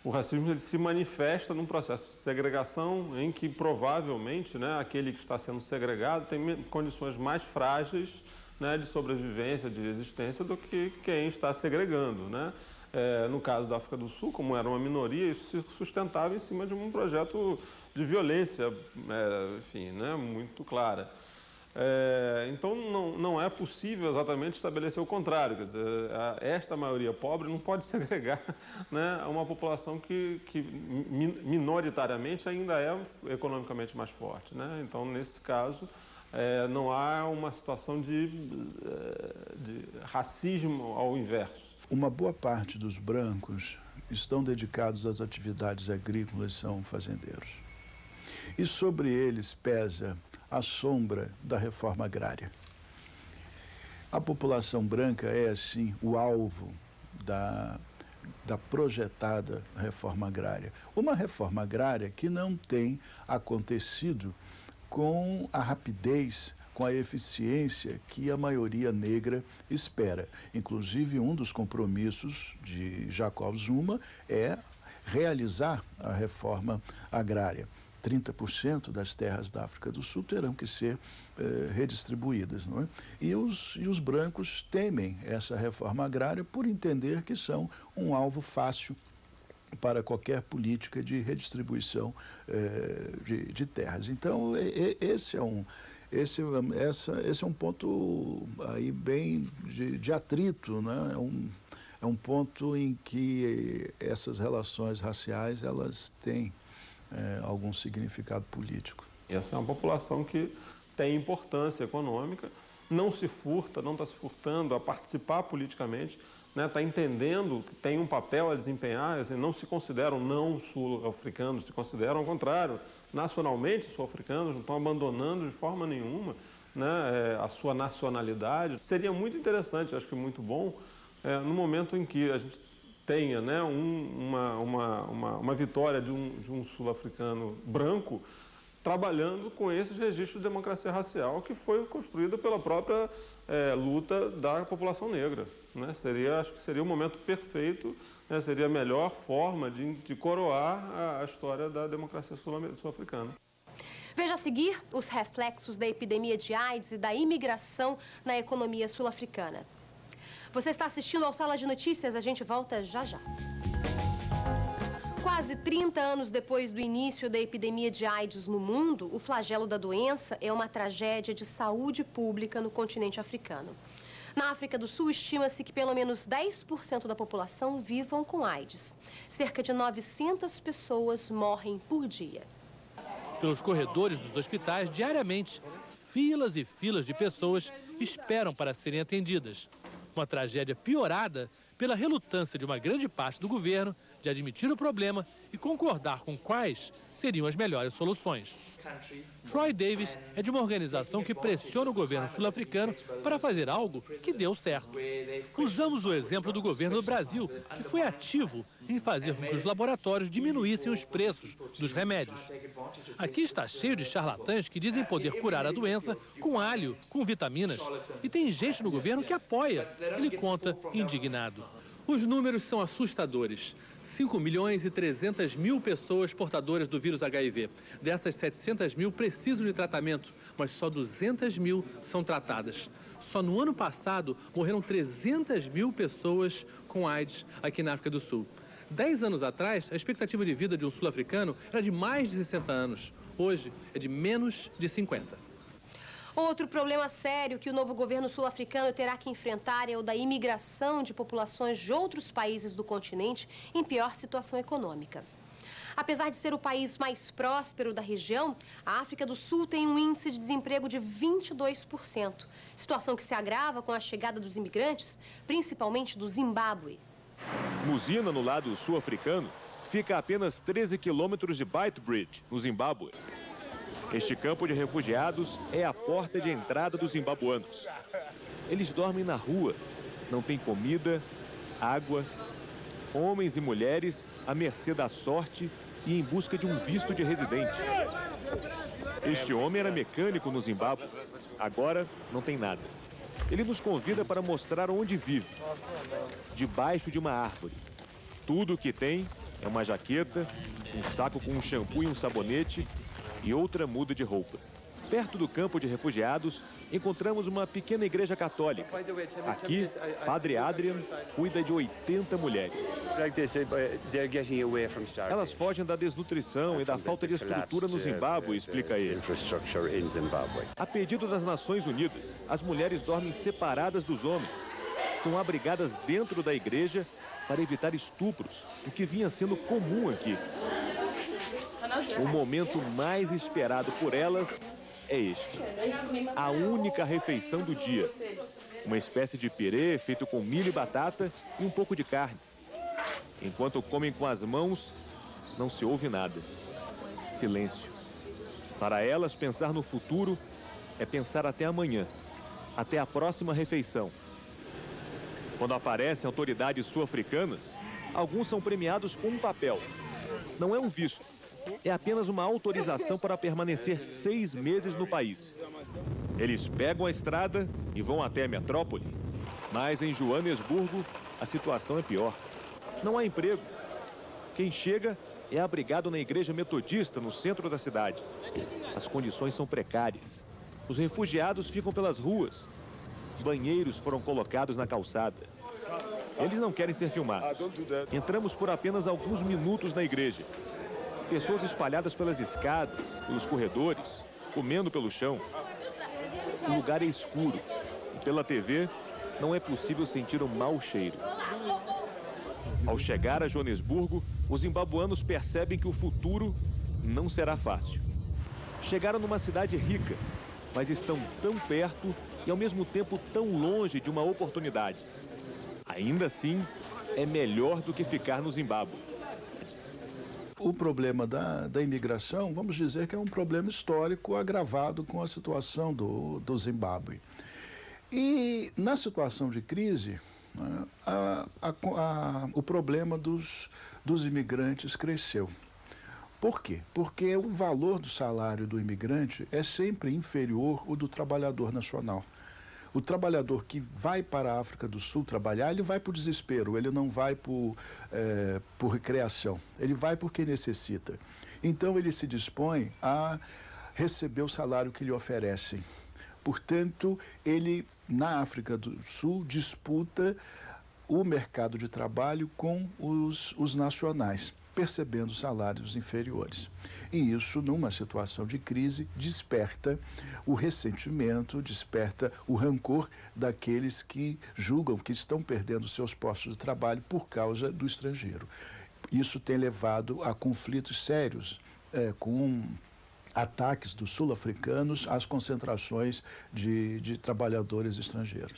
O racismo ele se manifesta num processo de segregação em que provavelmente, né, aquele que está sendo segregado tem condições mais frágeis, né, de sobrevivência, de existência do que quem está segregando, né? No caso da África do Sul, como era uma minoria, isso se sustentava em cima de um projeto de violência, enfim, né, muito clara. Então, não é possível exatamente estabelecer o contrário. Quer dizer, esta maioria pobre não pode segregar, né, uma população que minoritariamente ainda é economicamente mais forte, né? Então, nesse caso, não há uma situação de racismo ao inverso. Uma boa parte dos brancos estão dedicados às atividades agrícolas, são fazendeiros. E sobre eles pesa a sombra da reforma agrária. A população branca é, assim, o alvo da projetada reforma agrária. Uma reforma agrária que não tem acontecido com a rapidez, com a eficiência que a maioria negra espera. Inclusive, um dos compromissos de Jacob Zuma é realizar a reforma agrária. 30% das terras da África do Sul terão que ser redistribuídas, não é? E os brancos temem essa reforma agrária por entender que são um alvo fácil para qualquer política de redistribuição de terras. Então, esse é um ponto aí bem de atrito, né? É um ponto em que essas relações raciais, elas têm algum significado político. Essa é uma população que tem importância econômica, não se furta, não está se furtando a participar politicamente, né, está entendendo que tem um papel a desempenhar, assim, não se consideram não sul-africanos, se consideram ao contrário, nacionalmente sul-africanos, não estão abandonando de forma nenhuma, né, a sua nacionalidade. Seria muito interessante, acho que muito bom, no momento em que a gente tenha, né, uma vitória de um sul-africano branco trabalhando com esses registros de democracia racial que foi construída pela própria luta da população negra, né? Acho que seria o momento perfeito, né? Seria a melhor forma de coroar a história da democracia sul-africana. Veja a seguir os reflexos da epidemia de AIDS e da imigração na economia sul-africana. Você está assistindo ao Sala de Notícias, a gente volta já já. Quase 30 anos depois do início da epidemia de AIDS no mundo, o flagelo da doença é uma tragédia de saúde pública no continente africano. Na África do Sul, estima-se que pelo menos 10% da população vivam com AIDS. Cerca de 900 pessoas morrem por dia. Pelos corredores dos hospitais, diariamente, filas e filas de pessoas esperam para serem atendidas. Uma tragédia piorada pela relutância de uma grande parte do governo de admitir o problema e concordar com quais seriam as melhores soluções. Troy Davis é de uma organização que pressiona o governo sul-africano para fazer algo que deu certo. Usamos o exemplo do governo do Brasil, que foi ativo em fazer com que os laboratórios diminuíssem os preços dos remédios. Aqui está cheio de charlatães que dizem poder curar a doença com alho, com vitaminas. E tem gente no governo que apoia. Ele conta indignado. Os números são assustadores. 5.300.000 pessoas portadoras do vírus HIV. Dessas, 700.000 precisam de tratamento, mas só 200.000 são tratadas. Só no ano passado, morreram 300.000 pessoas com AIDS aqui na África do Sul. 10 anos atrás, a expectativa de vida de um sul-africano era de mais de 60 anos. Hoje, é de menos de 50. Outro problema sério que o novo governo sul-africano terá que enfrentar é o da imigração de populações de outros países do continente em pior situação econômica. Apesar de ser o país mais próspero da região, a África do Sul tem um índice de desemprego de 22%, situação que se agrava com a chegada dos imigrantes, principalmente do Zimbábue. Musina, no lado sul-africano, fica a apenas 13 quilômetros de Beitbridge, no Zimbábue. Este campo de refugiados é a porta de entrada dos zimbabuanos. Eles dormem na rua, não tem comida, água, homens e mulheres à mercê da sorte e em busca de um visto de residente. Este homem era mecânico no Zimbábue, agora não tem nada. Ele nos convida para mostrar onde vive, debaixo de uma árvore. Tudo o que tem É uma jaqueta, um saco com um shampoo e um sabonete e outra muda de roupa. Perto do campo de refugiados, encontramos uma pequena igreja católica. Aqui, Padre Adrian cuida de 80 mulheres. Elas fogem da desnutrição e da falta de estrutura no Zimbábue, explica ele. A pedido das Nações Unidas, as mulheres dormem separadas dos homens. São abrigadas dentro da igreja para evitar estupros, o que vinha sendo comum aqui. O momento mais esperado por elas é este. A única refeição do dia. Uma espécie de pirê feito com milho e batata e um pouco de carne. Enquanto comem com as mãos, não se ouve nada. Silêncio. Para elas, pensar no futuro é pensar até amanhã, até a próxima refeição. Quando aparecem autoridades sul-africanas, alguns são premiados com um papel. Não é um visto. É apenas uma autorização para permanecer 6 meses no país. Eles pegam a estrada e vão até a metrópole. Mas em Joanesburgo, a situação é pior. Não há emprego. Quem chega é abrigado na igreja metodista no centro da cidade. As condições são precárias. Os refugiados ficam pelas ruas. Banheiros foram colocados na calçada. Eles não querem ser filmados. Entramos por apenas alguns minutos na igreja. Pessoas espalhadas pelas escadas, pelos corredores, comendo pelo chão. O lugar é escuro e pela TV não é possível sentir um mau cheiro. Ao chegar a Joanesburgo, os zimbabuanos percebem que o futuro não será fácil. Chegaram numa cidade rica, mas estão tão perto e ao mesmo tempo tão longe de uma oportunidade. Ainda assim, é melhor do que ficar no Zimbábue. O problema da imigração, vamos dizer que é um problema histórico agravado com a situação do Zimbábue. E na situação de crise, né, o problema dos imigrantes cresceu. Por quê? Porque o valor do salário do imigrante é sempre inferior ao do trabalhador nacional. O trabalhador que vai para a África do Sul trabalhar, ele vai por desespero, ele não vai por recreação, ele vai porque necessita. Então ele se dispõe a receber o salário que lhe oferecem. Portanto, ele, na África do Sul, disputa o mercado de trabalho com os nacionais, percebendo salários inferiores. E isso, numa situação de crise, desperta o ressentimento, desperta o rancor daqueles que julgam que estão perdendo seus postos de trabalho por causa do estrangeiro. Isso tem levado a conflitos sérios com ataques dos sul-africanos às concentrações de trabalhadores estrangeiros.